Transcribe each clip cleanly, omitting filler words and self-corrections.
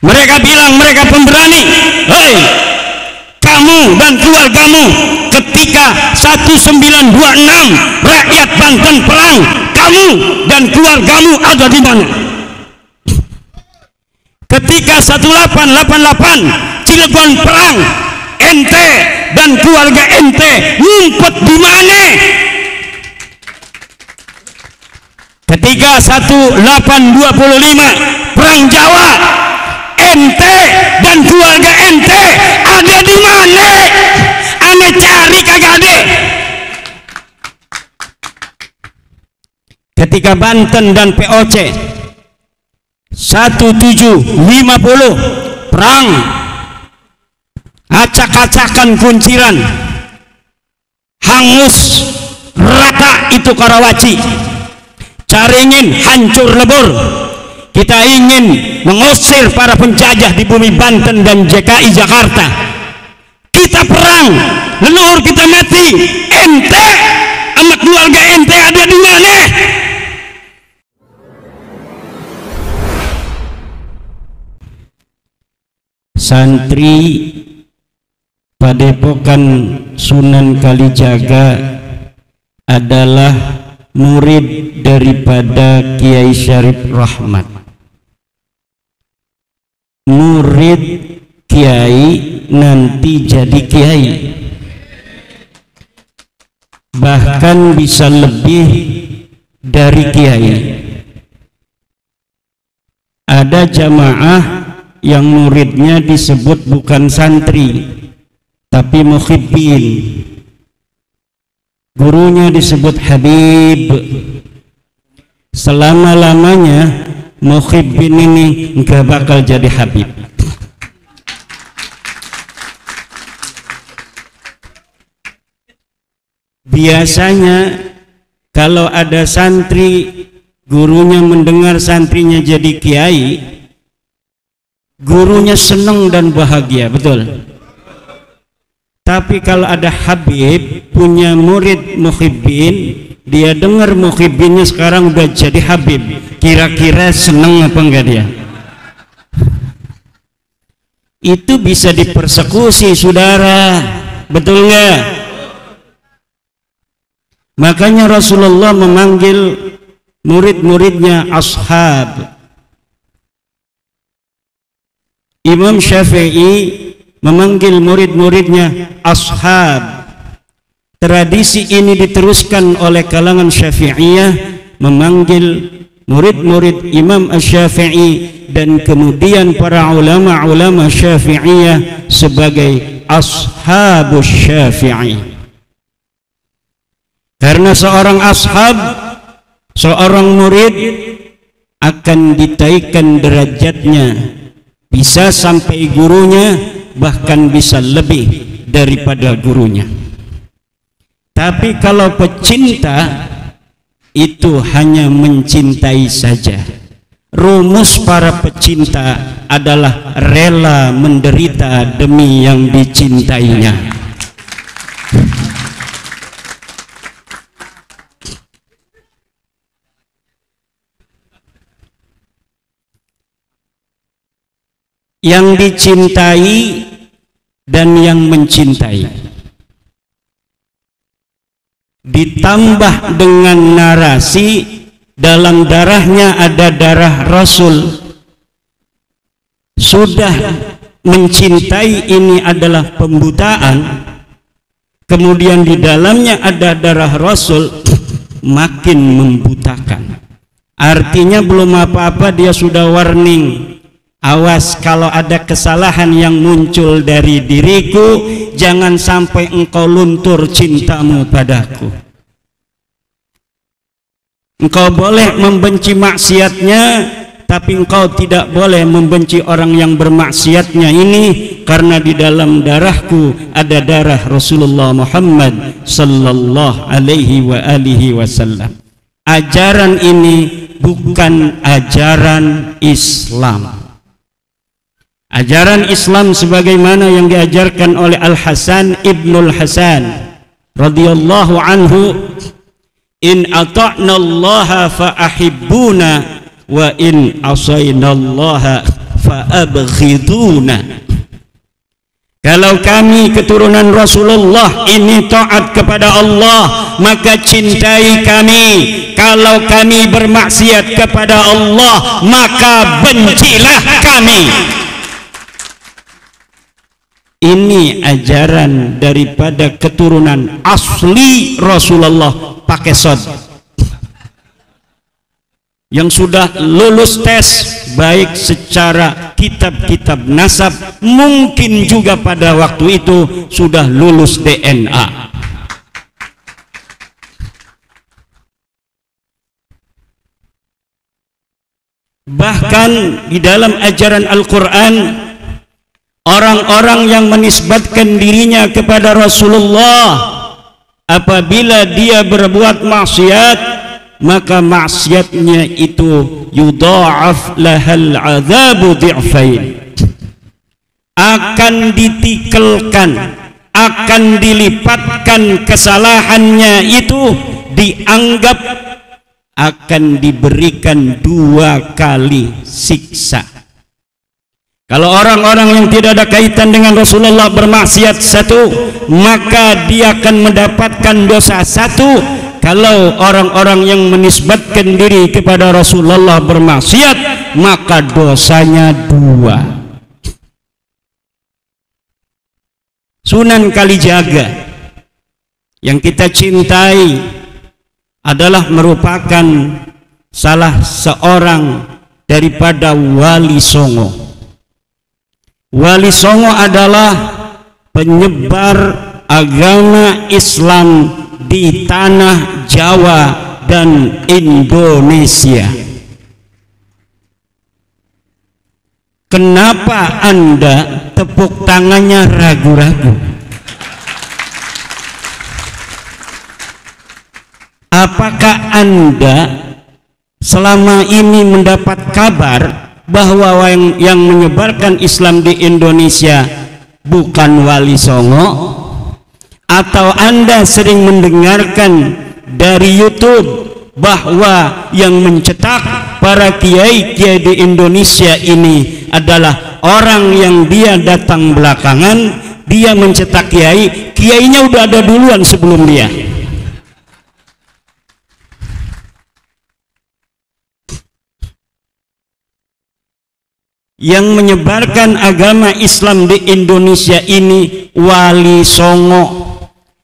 Mereka bilang mereka pemberani. Hei, kamu dan keluargamu ketika 1926 rakyat Banten perang, kamu dan keluargamu ada di mana? Ketika 1888 Cilegon perang, ente dan keluarga ente ngumpet di mana? Ketika 1825 perang Jawa, ente dan keluarga ente ada di mana? Ane cari kagak ada. Ketika Banten dan POC 1750 perang, acak-acakan kunciran, hangus rata itu Karawaci, Caringin hancur lebur. Kita ingin mengusir para penjajah di bumi Banten dan DKI Jakarta. Kita perang, leluhur kita mati, ente sama keluarga ente ada di mana? Santri Padepokan Sunan Kalijaga adalah murid daripada Kiai Syarif Rahmat. Murid Kiai nanti jadi Kiai, bahkan bisa lebih dari Kiai. Ada jamaah yang muridnya disebut bukan santri tapi mukhibbin, gurunya disebut Habib. Selama-lamanya mukhibbin ini nggak bakal jadi Habib. Biasanya kalau ada santri gurunya mendengar santrinya jadi kiai, gurunya senang dan bahagia, betul. Tapi kalau ada Habib punya murid mukhibbin, dia dengar mukhibbinnya sekarang udah jadi Habib, kira-kira senang apa enggak dia? Itu bisa dipersekusi, saudara, betul enggak? Makanya Rasulullah memanggil murid-muridnya ashab. Imam Syafi'i memanggil murid-muridnya ashab. Tradisi ini diteruskan oleh kalangan Syafi'iyah, memanggil murid-murid Imam Asy-Syafi'i dan kemudian para ulama-ulama Syafi'iyah sebagai ashabus Syafi'i. Karena seorang ashab, seorang murid akan ditaikkan derajatnya, bisa sampai gurunya, bahkan bisa lebih daripada gurunya. Tapi kalau pecinta itu hanya mencintai saja. Rumus para pecinta adalah rela menderita demi yang dicintainya. Yang dicintai dan yang mencintai, ditambah dengan narasi dalam darahnya ada darah Rasul. Sudah mencintai ini adalah pembutaan, kemudian di dalamnya ada darah Rasul, makin membutakan. Artinya belum apa-apa dia sudah warning, awas kalau ada kesalahan yang muncul dari diriku, jangan sampai engkau luntur cintamu padaku. Engkau boleh membenci maksiatnya, tapi engkau tidak boleh membenci orang yang bermaksiatnya ini, karena di dalam darahku ada darah Rasulullah Muhammad sallallahu alaihi wa alihi wasallam. Ajaran ini bukan ajaran Islam. Ajaran Islam sebagaimana yang diajarkan oleh Al-Hasan Ibnul Hasan radhiyallahu anhu, in ata'nallaha fa ahibbuna wa in asaynallaha fa'abghiduna. Kalau kami keturunan Rasulullah ini taat kepada Allah, maka cintai kami. Kalau kami bermaksiat kepada Allah, maka bencilah kami. Ini ajaran daripada keturunan asli Rasulullah pakai sod, yang sudah lulus tes baik secara kitab-kitab nasab, mungkin juga pada waktu itu sudah lulus DNA. Bahkan di dalam ajaran Al-Quran, orang-orang yang menisbatkan dirinya kepada Rasulullah, apabila dia berbuat maksiat, maka maksiatnya itu yudha'af lahal adzabu dhi'fain, akan ditikelkan, akan dilipatkan kesalahannya itu, dianggap akan diberikan 2 kali siksa. Kalau orang-orang yang tidak ada kaitan dengan Rasulullah bermaksiat 1, maka dia akan mendapatkan dosa 1. Kalau orang-orang yang menisbatkan diri kepada Rasulullah bermaksiat, maka dosanya 2. Sunan Kalijaga yang kita cintai adalah merupakan salah seorang daripada Wali Songo. Wali Songo adalah penyebar agama Islam di tanah Jawa dan Indonesia. Kenapa Anda tepuk tangannya ragu-ragu? Apakah Anda selama ini mendapat kabar bahwa yang menyebarkan Islam di Indonesia bukan Wali Songo? Atau Anda sering mendengarkan dari YouTube bahwa yang mencetak para kiai-kiai di Indonesia ini adalah orang yang dia datang belakangan, dia mencetak kiai, kiainya udah ada duluan sebelum dia. Yang menyebarkan agama Islam di Indonesia ini Wali Songo.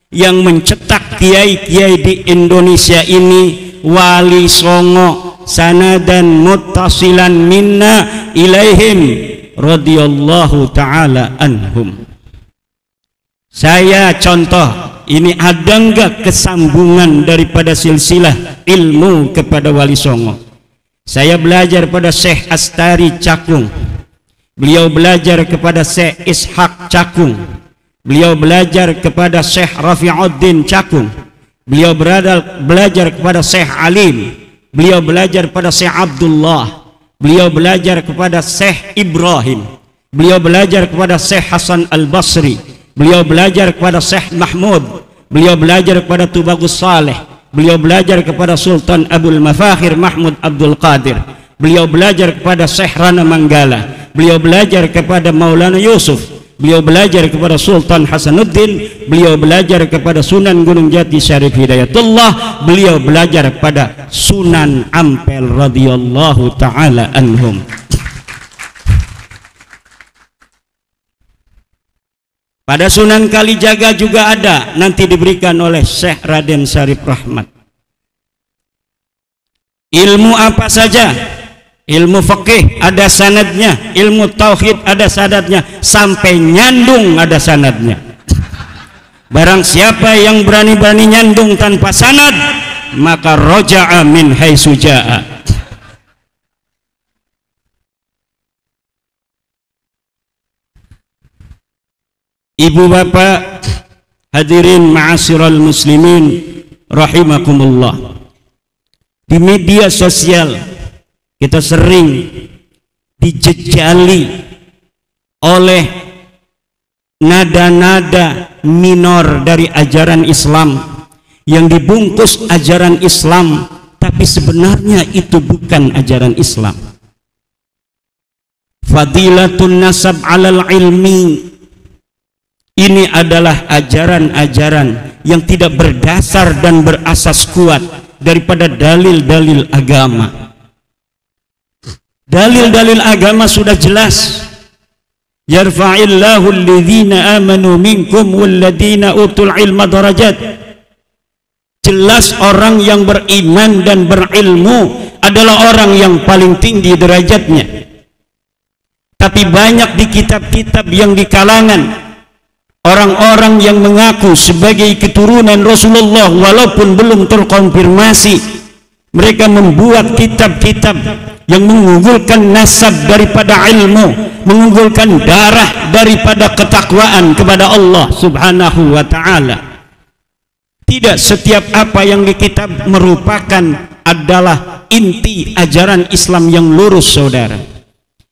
Yang mencetak kiai-kiai di Indonesia ini Wali Songo. Sanadan muttasilan minna ilaihim radhiyallahu ta'ala anhum. Saya contoh, ini ada enggak kesambungan daripada silsilah ilmu kepada Wali Songo? Saya belajar pada Syekh Astari Cakung, beliau belajar kepada Syekh Ishaq Cakung, beliau belajar kepada Syekh Rafi'uddin Cakung, beliau belajar kepada Syekh Alim, beliau belajar kepada Syekh Abdullah, beliau belajar kepada Syekh Ibrahim, beliau belajar kepada Syekh Hasan Al-Basri, beliau belajar kepada Syekh Mahmud, beliau belajar kepada Tubagus Saleh, beliau belajar kepada Sultan Abdul Mafakhir Mahmud Abdul Qadir, beliau belajar kepada Syekh Rana Manggala, beliau belajar kepada Maulana Yusuf, beliau belajar kepada Sultan Hasanuddin, beliau belajar kepada Sunan Gunung Jati Syarif Hidayatullah, beliau belajar kepada Sunan Ampel radhiyallahu ta'ala anhum. Pada Sunan Kalijaga juga ada, nanti diberikan oleh Syekh Raden Syarif Rahmat. Ilmu apa saja? Ilmu fikih ada sanadnya, ilmu tauhid ada sanadnya, sampai nyandung ada sanadnya. Barang siapa yang berani-berani nyandung tanpa sanad, maka roja'a min haitsu jaa'a. Ibu bapak hadirin ma'asyiral muslimin rahimakumullah, di media sosial kita sering dijejali oleh nada-nada minor dari ajaran Islam yang dibungkus ajaran Islam, tapi sebenarnya itu bukan ajaran Islam. Fadilatun nasab 'alal ilmi. Ini adalah ajaran-ajaran yang tidak berdasar dan berasas kuat daripada dalil-dalil agama. Dalil-dalil agama sudah jelas. Yarfa'illahu alladhina amanu minkum walladhina utul ilma darajat. Jelas orang yang beriman dan berilmu adalah orang yang paling tinggi derajatnya. Tapi banyak di kitab-kitab yang di kalangan orang-orang yang mengaku sebagai keturunan Rasulullah walaupun belum terkonfirmasi, mereka membuat kitab-kitab yang mengunggulkan nasab daripada ilmu, mengunggulkan darah daripada ketakwaan kepada Allah Subhanahu wa ta'ala. Tidak setiap apa yang di kitab merupakan adalah inti ajaran Islam yang lurus, saudara.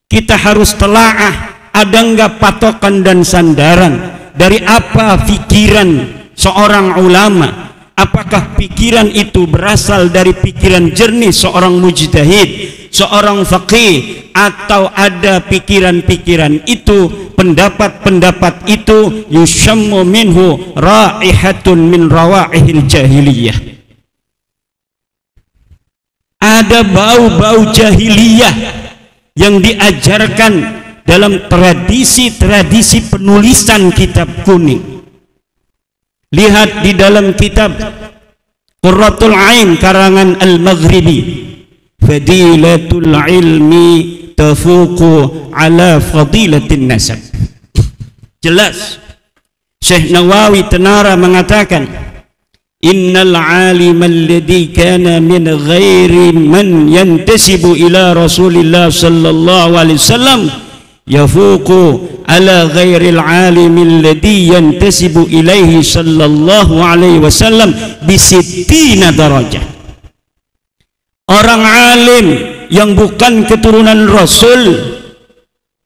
Kita harus telaah, ada enggak patokan dan sandaran dari apa pikiran seorang ulama. Apakah pikiran itu berasal dari pikiran jernih seorang mujtahid, seorang faqih, atau ada pikiran-pikiran itu, pendapat-pendapat itu yusyammu minhu raihatun min rawaihil jahiliyah. Ada bau-bau jahiliyah yang diajarkan dalam tradisi-tradisi penulisan kitab kuning. Lihat di dalam kitab Qurratul Ain karangan Al-Maghribi, fadilatul ilmi tafuqu ala fadilatin nasab. Jelas Syekh Nawawi Tenara mengatakan, innal alim alladhi kana min ghairi man yantasibu ila Rasulillah sallallahu alaihi wasallam yafuqu ala ghairil alimil ladhi yantasibu ilaihi sallallahu alaihi wasallam bisittina darajah. Orang alim yang bukan keturunan Rasul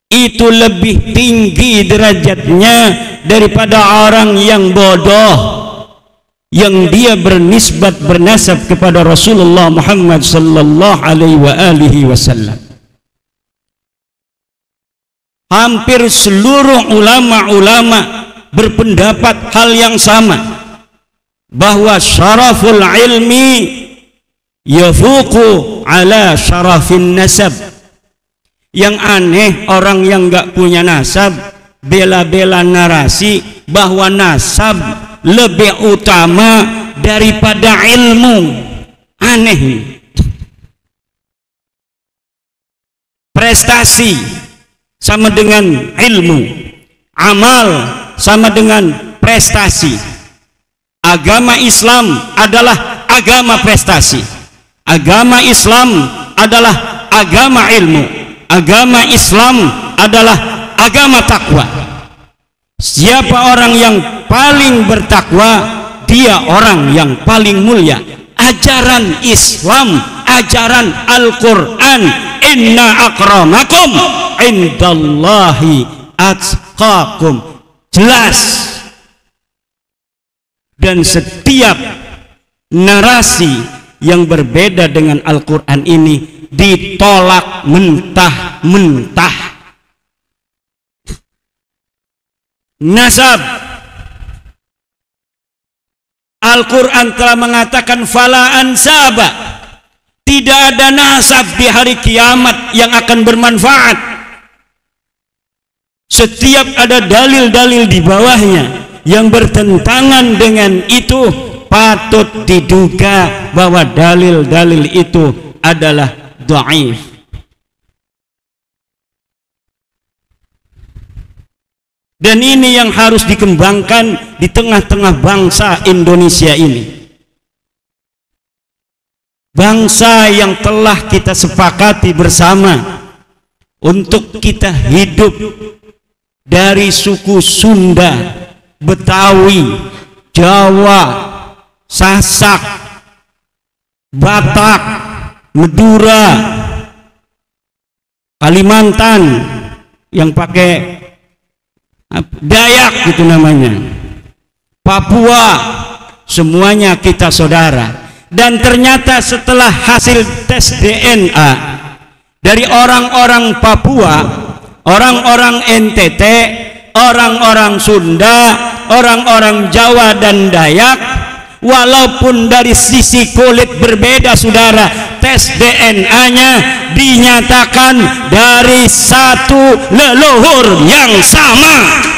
itu lebih tinggi derajatnya daripada orang yang bodoh yang dia bernisbat bernasab kepada Rasulullah Muhammad sallallahu alaihi wasallam. Hampir seluruh ulama-ulama berpendapat hal yang sama, bahwa syaraful ilmi yafuqu ala syarafin nasab. Yang aneh, orang yang enggak punya nasab bela-bela narasi bahwa nasab lebih utama daripada ilmu. Aneh. Prestasi sama dengan ilmu, amal sama dengan prestasi. Agama Islam adalah agama prestasi. Agama Islam adalah agama ilmu. Agama Islam adalah agama takwa. Siapa orang yang paling bertakwa, dia orang yang paling mulia. Ajaran Islam, ajaran Al-Quran, inna akramakum indallahi atqakum, jelas. Dan setiap narasi yang berbeda dengan Al-Quran ini ditolak mentah-mentah. Nasab, Al-Quran telah mengatakan fala ansaba, tidak ada nasab di hari kiamat yang akan bermanfaat. Setiap ada dalil-dalil di bawahnya yang bertentangan dengan itu, patut diduga bahwa dalil-dalil itu adalah dhaif. Dan ini yang harus dikembangkan di tengah-tengah bangsa Indonesia ini. Bangsa yang telah kita sepakati bersama untuk kita hidup dari suku Sunda, Betawi, Jawa, Sasak, Batak, Madura, Kalimantan yang pakai Dayak gitu namanya, Papua, semuanya kita saudara. Dan ternyata setelah hasil tes DNA dari orang-orang Papua, orang-orang NTT, orang-orang Sunda, orang-orang Jawa dan Dayak, walaupun dari sisi kulit berbeda saudara, tes DNA-nya dinyatakan dari satu leluhur yang sama.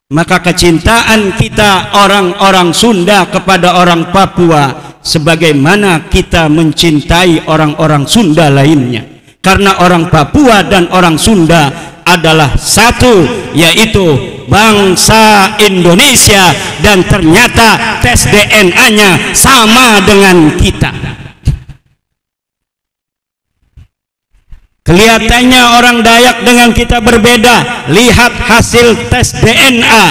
Maka kecintaan kita orang-orang Sunda kepada orang Papua sebagaimana kita mencintai orang-orang Sunda lainnya, karena orang Papua dan orang Sunda adalah satu, yaitu bangsa Indonesia, dan ternyata tes DNA-nya sama dengan kita. Kelihatannya orang Dayak dengan kita berbeda. Lihat hasil tes DNA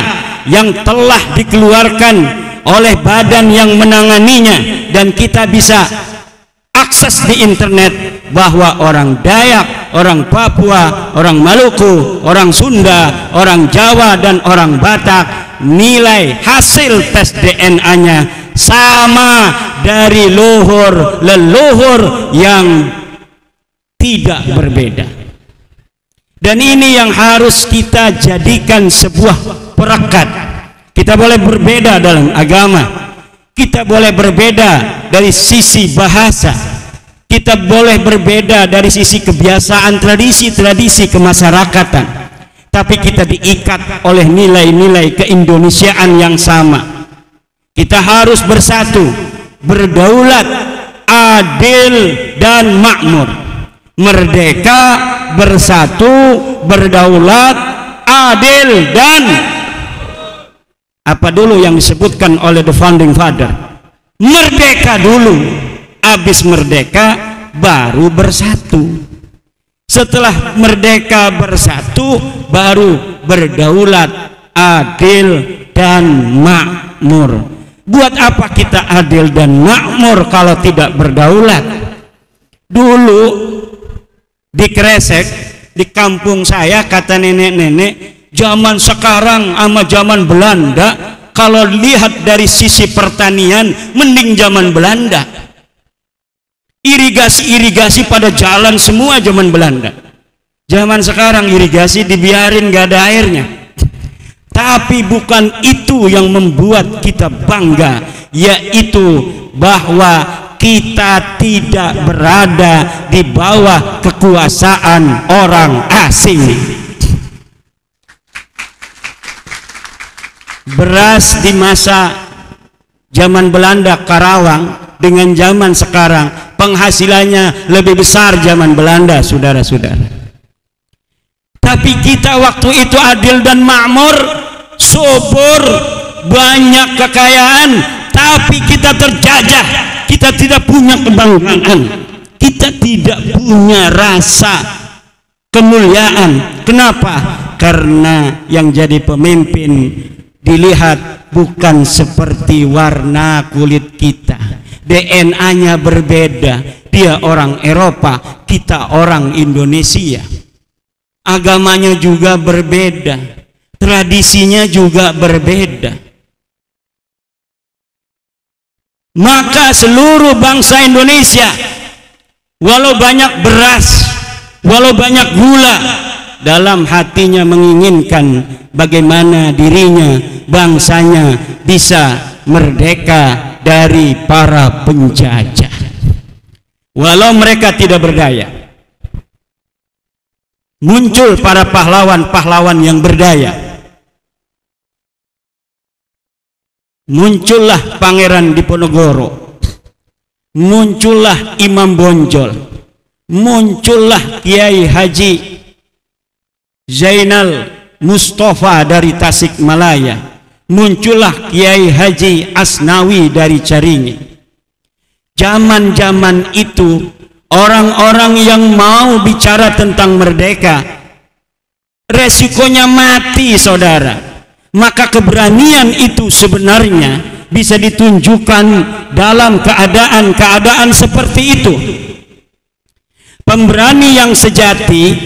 yang telah dikeluarkan oleh badan yang menanganinya, dan kita bisa akses di internet bahwa orang Dayak, orang Papua, orang Maluku, orang Sunda, orang Jawa dan orang Batak, nilai hasil tes DNA-nya sama dari leluhur yang tidak berbeda. Dan ini yang harus kita jadikan sebuah perekat. Kita boleh berbeda dalam agama, kita boleh berbeda dari sisi bahasa, kita boleh berbeda dari sisi kebiasaan, tradisi kemasyarakatan, tapi kita diikat oleh nilai-nilai keindonesiaan yang sama. Kita harus bersatu, berdaulat, adil dan makmur. Merdeka, bersatu, berdaulat, adil dan apa dulu yang disebutkan oleh the founding father? Merdeka dulu, habis merdeka baru bersatu. Setelah merdeka bersatu baru berdaulat, adil dan makmur. Buat apa kita adil dan makmur kalau tidak berdaulat? Dulu di Kresek, di kampung saya, kata nenek-nenek, zaman sekarang sama zaman Belanda, kalau lihat dari sisi pertanian mending zaman Belanda. Irigasi pada jalan semua zaman Belanda. Zaman sekarang irigasi dibiarin gak ada airnya. Tapi bukan itu yang membuat kita bangga, yaitu bahwa kita tidak berada di bawah kekuasaan orang asing. Beras di masa zaman Belanda, Karawang, dengan zaman sekarang penghasilannya lebih besar zaman Belanda, saudara-saudara. Tapi kita waktu itu adil dan makmur, subur, banyak kekayaan, tapi kita terjajah. Kita tidak punya kebanggaan, kita tidak punya rasa kemuliaan. Kenapa? Karena yang jadi pemimpin dilihat bukan seperti warna kulit kita, DNA-nya berbeda. Dia orang Eropa, kita orang Indonesia. Agamanya juga berbeda, tradisinya juga berbeda. Maka seluruh bangsa Indonesia, walau banyak beras, walau banyak gula, dalam hatinya menginginkan bagaimana dirinya, bangsanya bisa merdeka dari para penjajah. Walau mereka tidak berdaya, muncul para pahlawan-pahlawan yang berdaya. Muncullah Pangeran Diponegoro, muncullah Imam Bonjol, muncullah Kiai Haji Zainal Mustafa dari Tasikmalaya, muncullah Kiai Haji Asnawi dari Caringin. Zaman-zaman itu orang-orang yang mau bicara tentang merdeka resikonya mati, saudara. Maka keberanian itu sebenarnya bisa ditunjukkan dalam keadaan-keadaan seperti itu. Pemberani yang sejati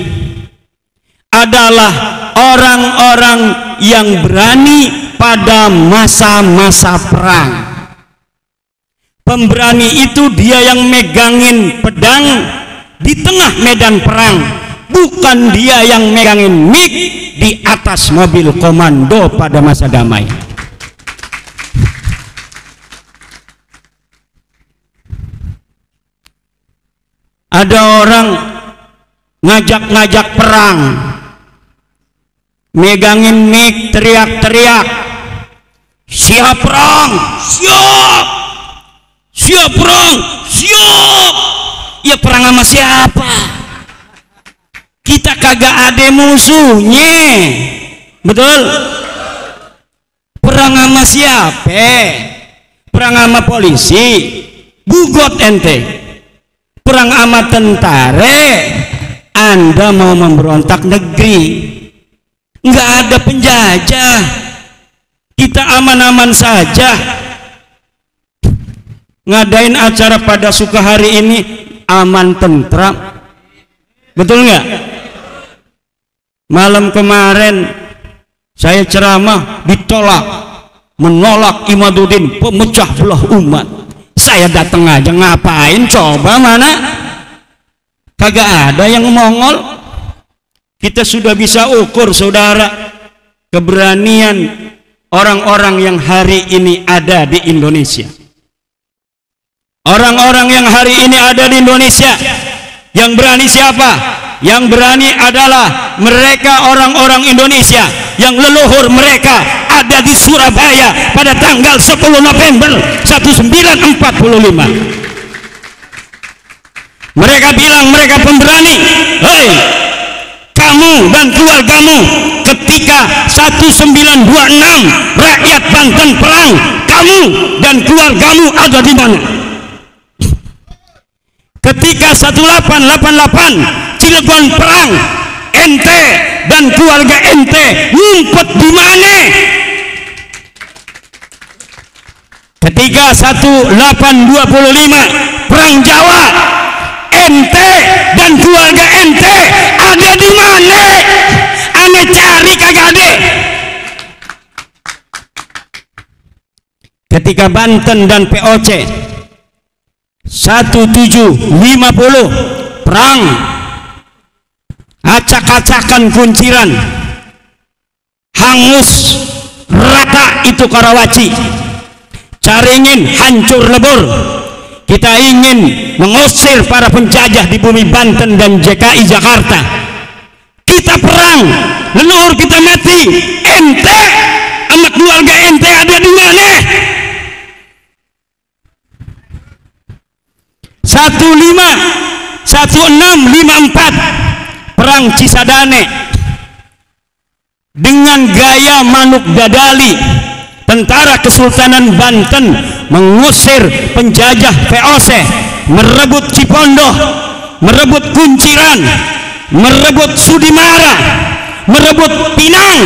adalah orang-orang yang berani pada masa-masa perang. Pemberani itu dia yang megangin pedang, di tengah medan perang, bukan dia yang megangin mic di atas mobil komando pada masa damai. Ada orang ngajak-ngajak perang, megangin mic, teriak-teriak, siap perang, siap, siap perang, siap. Ya perang sama siapa? Kita kagak ada musuhnya, betul? Perang sama siapa? Perang sama polisi, bugot ente. Perang sama tentara, Anda mau memberontak negeri. Nggak ada penjajah, kita aman-aman saja. Ngadain acara pada suka hari ini aman tentram, betul nggak? Malam kemarin saya ceramah ditolak, menolak Imaduddin, pemecah belah umat. Saya datang aja, ngapain coba, mana? Kagak ada yang mongol. Kita sudah bisa ukur, saudara, keberanian orang-orang yang hari ini ada di Indonesia. Orang-orang yang hari ini ada di Indonesia, yang berani siapa? Yang berani adalah mereka, orang-orang Indonesia yang leluhur mereka ada di Surabaya pada tanggal 10 November 1945. Mereka bilang mereka pemberani. Hei, kamu dan keluargamu, ketika 1926 rakyat Banten perang, kamu dan keluargamu ada di mana? Ketika 1888 Cilegon perang, ente dan keluarga ente ngumpet di mana? Ketika 1825 perang Jawa, ente dan keluarga ente ada di mana? Ane cari kagak ada. Ketika Banten dan POC 1750 perang, acak-acakan kunciran, hangus rata itu Karawaci, Caringin hancur lebur. Kita ingin mengusir para penjajah di bumi Banten dan DKI Jakarta. Kita perang, leluhur kita mati, ente sama keluarga ente ada di mana? 1654 perang Cisadane dengan gaya manuk dadali, tentara Kesultanan Banten mengusir penjajah VOC, merebut Cipondoh, merebut Kunciran, merebut Sudimara, merebut Pinang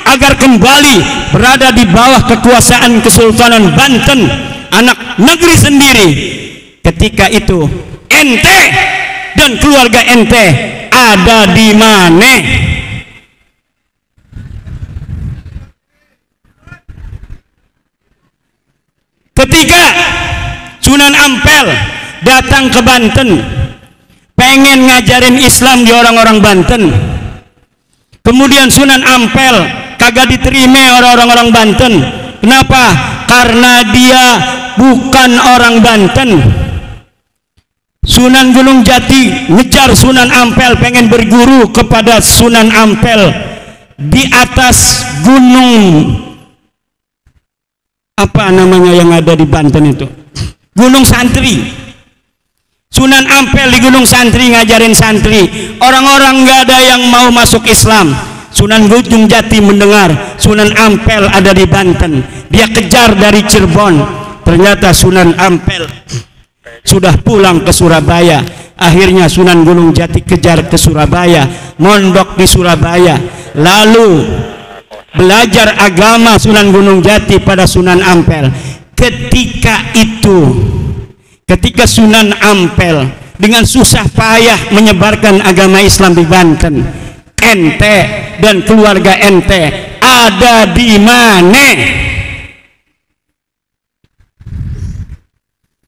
agar kembali berada di bawah kekuasaan Kesultanan Banten, anak negeri sendiri. Ketika itu ente dan keluarga ente ada di mana? Ketika Sunan Ampel datang ke Banten pengen ngajarin Islam di orang-orang Banten, kemudian Sunan Ampel kagak diterima orang-orang Banten. Kenapa? Karena dia bukan orang Banten. Sunan Gunung Jati ngejar Sunan Ampel, pengen berguru kepada Sunan Ampel di atas gunung apa namanya yang ada di Banten itu, Gunung Santri. Sunan Ampel di Gunung Santri ngajarin santri, orang-orang nggak ada yang mau masuk Islam. Sunan Gunung Jati mendengar Sunan Ampel ada di Banten, dia kejar dari Cirebon. Ternyata Sunan Ampel sudah pulang ke Surabaya. Akhirnya Sunan Gunung Jati kejar ke Surabaya, mondok di Surabaya, lalu belajar agama Sunan Gunung Jati pada Sunan Ampel. Ketika itu, ketika Sunan Ampel dengan susah payah menyebarkan agama Islam di Banten, ente dan keluarga ente ada di mana?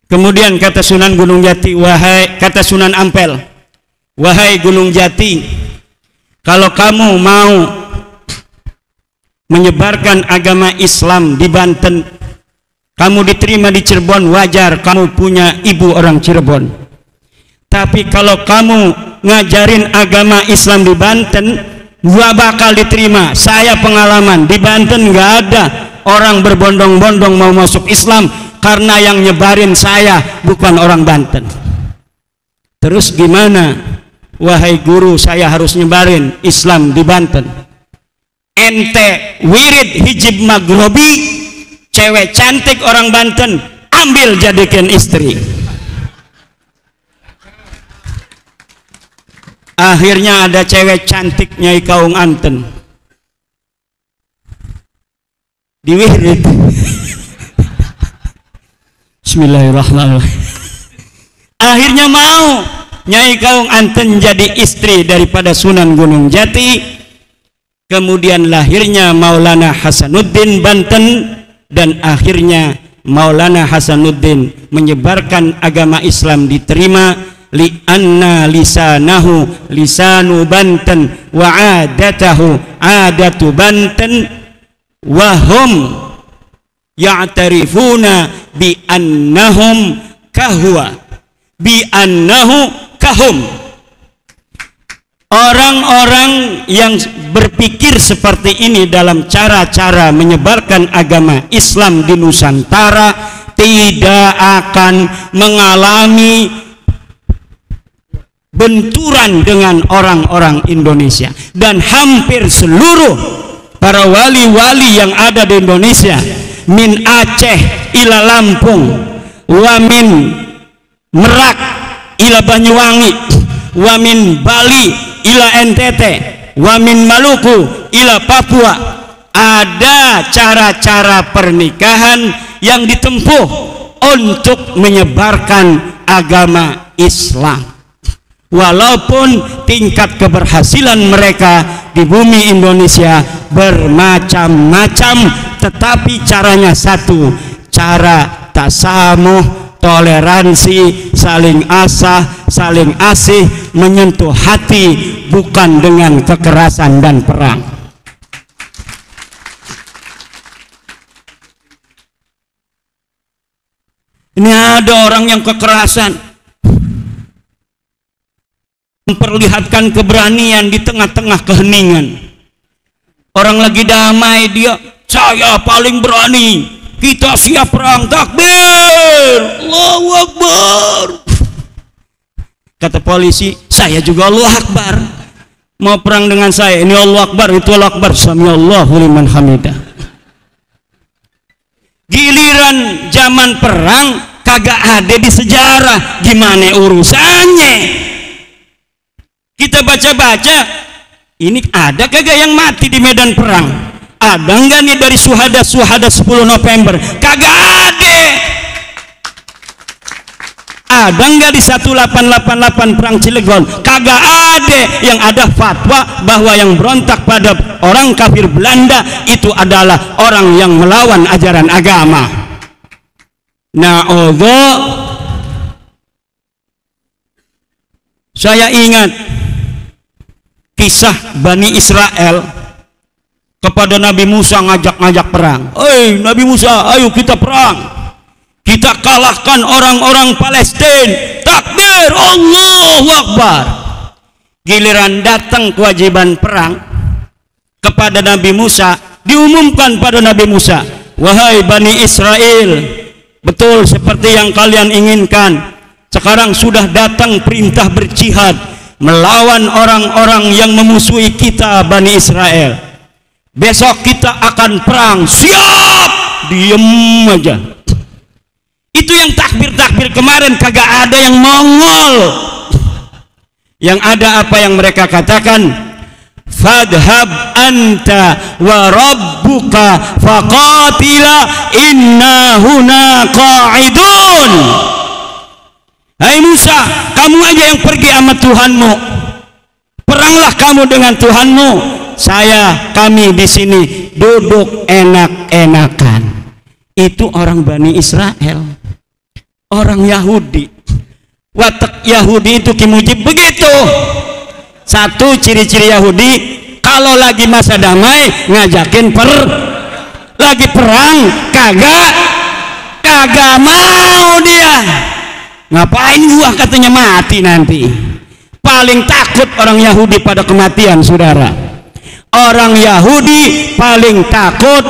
Kemudian kata Sunan Gunung Jati, wahai, kata Sunan Ampel, Wahai Gunung Jati, kalau kamu mau menyebarkan agama Islam di Banten, kamu diterima di Cirebon, wajar, kamu punya ibu orang Cirebon. Tapi kalau kamu ngajarin agama Islam di Banten, gak bakal diterima. Saya pengalaman di Banten gak ada orang berbondong-bondong mau masuk Islam, karena yang nyebarin saya bukan orang Banten. Terus gimana, wahai guru, saya harus nyebarin Islam di Banten? Ente wirid hijib maghrobi, cewek cantik orang Banten, ambil jadikan istri. Akhirnya ada cewek cantik Nyai Kaung Anten diwirid. Bismillahirrahmanirrahim. Akhirnya mau Nyai Kaung Anten jadi istri daripada Sunan Gunung Jati. Kemudian lahirnya Maulana Hasanuddin Banten, dan akhirnya Maulana Hasanuddin menyebarkan agama Islam, diterima. Li'anna lisanahu lisanu Banten wa adatahu adatu Banten wa hum ya'tarifuna bi annahum kahwa bi annahu kahum. Orang-orang yang berpikir seperti ini dalam cara-cara menyebarkan agama Islam di Nusantara tidak akan mengalami benturan dengan orang-orang Indonesia. Dan hampir seluruh para wali-wali yang ada di Indonesia, min Aceh ila Lampung, wa min Merak ila Banyuwangi, wa min Bali ila NTT, wa min Maluku ila Papua, ada cara-cara pernikahan yang ditempuh untuk menyebarkan agama Islam. Walaupun tingkat keberhasilan mereka di bumi Indonesia bermacam-macam, tetapi caranya satu, cara tasamuh, toleransi, saling asah, saling asih, menyentuh hati, bukan dengan kekerasan dan perang. Ini ada orang yang kekerasan, memperlihatkan keberanian di tengah-tengah keheningan. Orang lagi damai, dia, saya paling berani, kita siap perang, takbir, Allahu Akbar. Kata polisi, saya juga Allahu Akbar. Mau perang dengan saya, ini Allahu Akbar, itu Allahu Akbar, samiallahu liman hamidah. Giliran zaman perang kagak ada di sejarah, gimana urusannya? Kita baca-baca, ini ada kagak yang mati di medan perang? Ada enggak nih dari suhada-suhada 10 November? Kagak ada. Ada enggak di 1888 perang Cilegon? Kagak ada. Yang ada fatwa bahwa yang berontak pada orang kafir Belanda itu adalah orang yang melawan ajaran agama. Na'udzu. Saya ingat kisah Bani Israel kepada Nabi Musa, ngajak-ngajak perang. Nabi Musa, ayo kita perang, kita kalahkan orang-orang Palestina, takbir, Allahu Akbar. Giliran datang kewajiban perang kepada Nabi Musa, diumumkan pada Nabi Musa, wahai Bani Israel, betul seperti yang kalian inginkan, sekarang sudah datang perintah berjihad melawan orang-orang yang memusuhi kita Bani Israel. Besok kita akan perang. Siap. Diem aja. Itu yang takbir-takbir kemarin kagak ada yang mongol. Yang ada apa yang mereka katakan, fadhhab anta wa rabbuka faqatila inna huna qa'idun. Hai Musa, kamu aja yang pergi sama Tuhanmu. Peranglah kamu dengan Tuhanmu. Kami di sini duduk enak-enakan. Itu orang Bani Israel, orang Yahudi. watak Yahudi itu Ki Mujib begitu. Satu ciri-ciri Yahudi, kalau lagi masa damai ngajakin lagi perang kagak mau dia. Ngapain gua, katanya, mati nanti. Paling takut orang Yahudi pada kematian, saudara. Orang Yahudi paling takut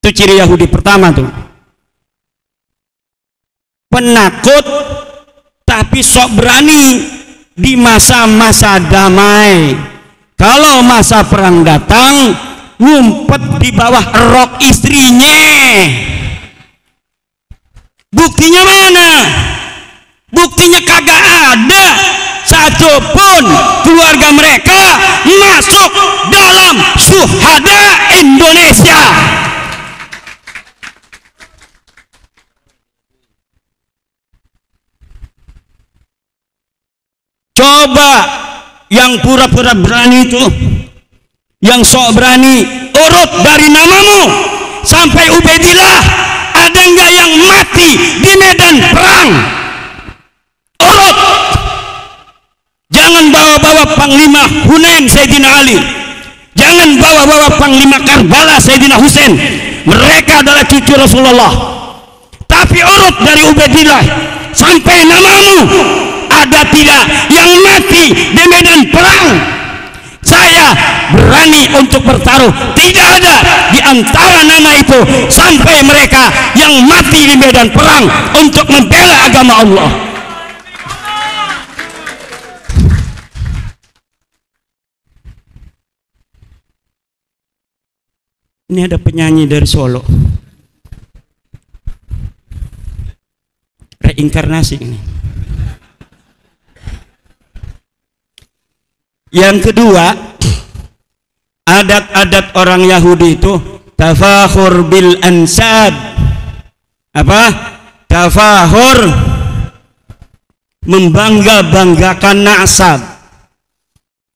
itu ciri Yahudi pertama tuh. Penakut tapi sok berani di masa-masa damai. Kalau masa perang datang, ngumpet di bawah rok istrinya. Buktinya mana? Buktinya kagak ada satupun keluarga mereka masuk dalam syuhada Indonesia. Coba yang pura-pura berani itu, yang sok berani, urut dari namamu sampai Ubaidillah, ada nggak yang mati di medan perang? Urut. Jangan bawa-bawa Panglima Hunain Sayyidina Ali, jangan bawa-bawa Panglima Karbala Sayyidina Husain. Mereka adalah cucu Rasulullah. Tapi urut dari Ubaidillah sampai namamu, ada tidak yang mati di medan perang? Saya berani untuk bertaruh, tidak ada di antara nama itu sampai mereka yang mati di medan perang untuk membela agama Allah. Ini ada penyanyi dari Solo, reinkarnasi ini. Yang kedua, adat-adat orang Yahudi itu tafakhur bil ansab. Apa? Tafakhur, membangga-banggakan nasab.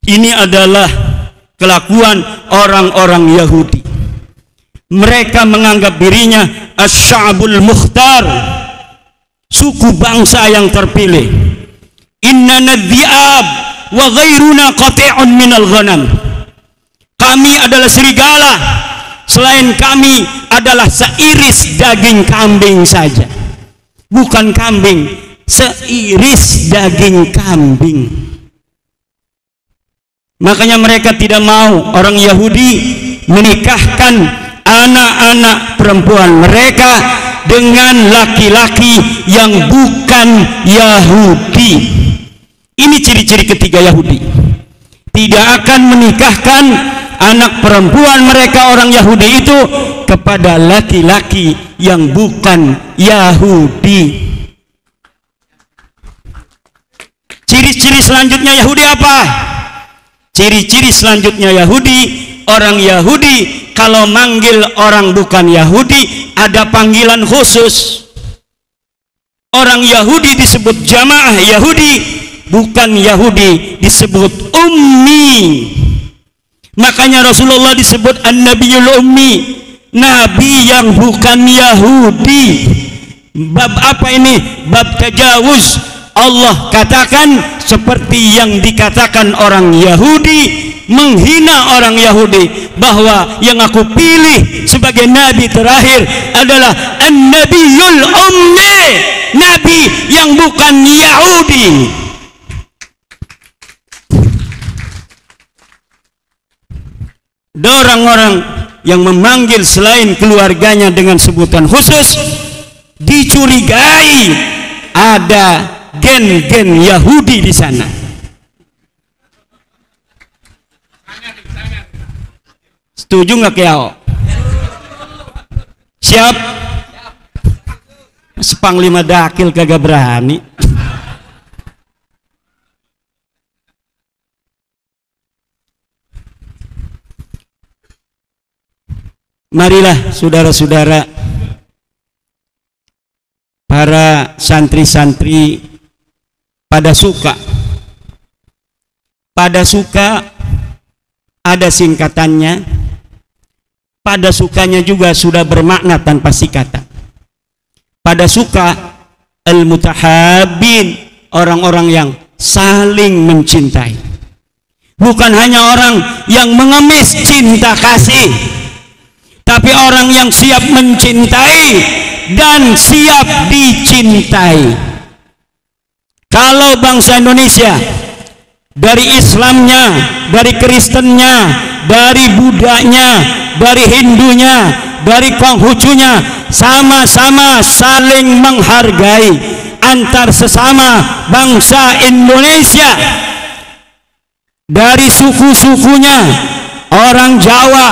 Ini adalah kelakuan orang-orang Yahudi. Mereka menganggap dirinya asy-sya'bul mukhtar, suku bangsa yang terpilih. Inna nadhi'ab wa ghairuna qati'un minal ghanam. Kami adalah serigala, selain kami adalah seiris daging kambing saja. Bukan kambing, seiris daging kambing. Makanya mereka tidak mau orang Yahudi menikahkan anak-anak perempuan mereka dengan laki-laki yang bukan Yahudi. Ini ciri-ciri ketiga Yahudi. Tidak akan menikahkan anak perempuan mereka orang Yahudi itu kepada laki-laki yang bukan Yahudi. Ciri-ciri selanjutnya Yahudi apa? Ciri-ciri selanjutnya Yahudi, orang Yahudi kalau manggil orang bukan Yahudi ada panggilan khusus. Orang Yahudi disebut jamaah Yahudi, bukan Yahudi disebut ummi. Makanya Rasulullah disebut an-nabiyul ummi, nabi yang bukan Yahudi. Bab apa ini? Bab tajawuz. Allah katakan seperti yang dikatakan orang Yahudi, menghina orang Yahudi, bahwa yang aku pilih sebagai nabi terakhir adalah an-nabiyul ummi, nabi yang bukan Yahudi. Ada orang-orang yang memanggil selain keluarganya dengan sebutan khusus, dicurigai ada gen-gen Yahudi di sana. Setuju nggak Kiao? Siap? Sepanglima dakil kagak berani. Marilah saudara-saudara, para santri-santri pada suka ada singkatannya, pada sukanya juga sudah bermakna tanpa singkatan. pada suka al-mutahabbin, orang-orang yang saling mencintai. Bukan hanya orang yang mengemis cinta kasih, tapi orang yang siap mencintai dan siap dicintai. Kalau bangsa Indonesia dari Islamnya, dari Kristennya, dari Budanya, dari Hindunya, dari Konghucunya, sama-sama saling menghargai antar sesama bangsa Indonesia, dari suku-sukunya, orang Jawa,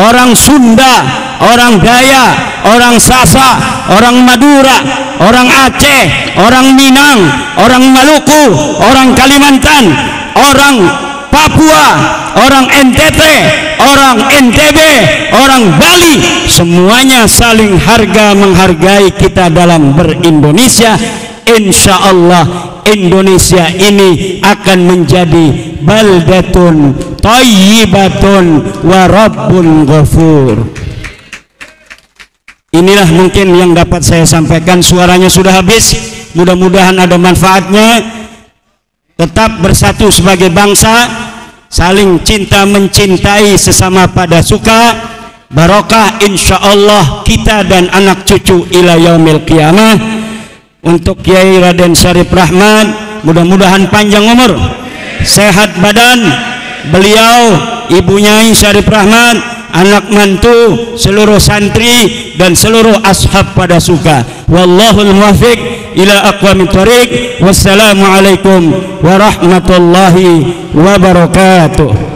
orang Sunda, orang Dayak, orang Sasak, orang Madura, orang Aceh, orang Minang, orang Maluku, orang Kalimantan, orang Papua, orang NTT, orang NTB, orang Bali, semuanya saling menghargai kita dalam berindonesia. Insya Allah Indonesia ini akan menjadi baldatun thayyibatun wa rabbun ghafur. Inilah mungkin yang dapat saya sampaikan. Suaranya sudah habis, mudah-mudahan ada manfaatnya. Tetap bersatu sebagai bangsa, saling cinta mencintai sesama pada suka, barokah insya Allah kita dan anak cucu ila yaumil qiyamah. Untuk Kiai Raden Syarif Rahman, mudah-mudahan panjang umur, sehat badan beliau, Ibu Nyai Syarif Rahman, anak mantu, seluruh santri dan seluruh ashab pada suka. Wallahul muwaffiq ila aqwamit thoriq. Wassalamualaikum warahmatullahi wabarakatuh.